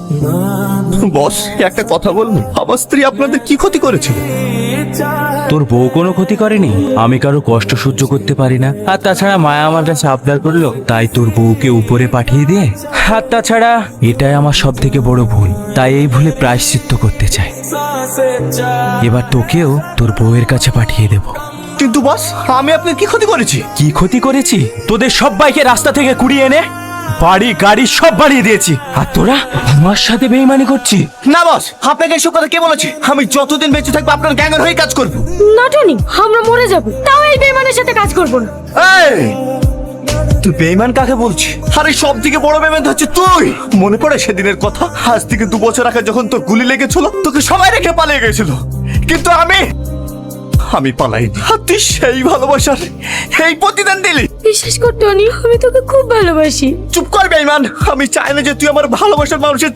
বস, একটা কথা বলবো, আমার স্ত্রী আপনাদের কি ক্ষতি করেছিল? তোর বউ কোনো ক্ষতি করেনি। আমি কারো কষ্ট সহ্য করতে পারি না, আর তাছাড়া মায়া আমার কাছে আবদার করলো, তাই তোর বউকে উপরে পাঠিয়ে দিয়ে। আর তাছাড়া এটাই আমার সব থেকে বড় ভুল, তাই এই ভুলে প্রায়শ্চিত্ত করতে চাই। এবার তোকেও তোর বউয়ের কাছে পাঠিয়ে দেব। কিন্তু বস, আমি আপনার কি ক্ষতি করেছি? কি ক্ষতি করেছি? তোদের সবাইকে রাস্তা থেকে কুড়িয়ে এনে বাড়ি গাড়ি সব বাড়িয়ে দিয়েছি, আর তোরা আমার সাথে বেইমানি করছিস। না বস, আপনাকে এসব কথা কে বলেছে? আমি যতদিন বেঁচে থাকবো আপনার গ্যাংয়ের হয়ে কাজ করবো। না টনি, আমরা মরে যাব, তাও এই বেইমানের সাথে কাজ করব না। এই, তুই বেইমান কাকে বলছিস? আরে সব থেকে বড় বেইমান তো হচ্ছে তুই। মনে পড়ে সেদিনের কথা? আজ থেকে 2 বছর আগে যখন তোর গুলি লেগেছিল, তোকে সবাই রেখে পালিয়ে গেছিল, কিন্তু আমি পালাইনি। আর তুই সেই ভালোবাসার এই প্রতিদান দিলি। বিশ্বাস কর টনি, আমি তোকে খুব ভালোবাসি। চুপ কর বেইমান, আমি চাই না যে তুই আমার ভালোবাসার মানুষের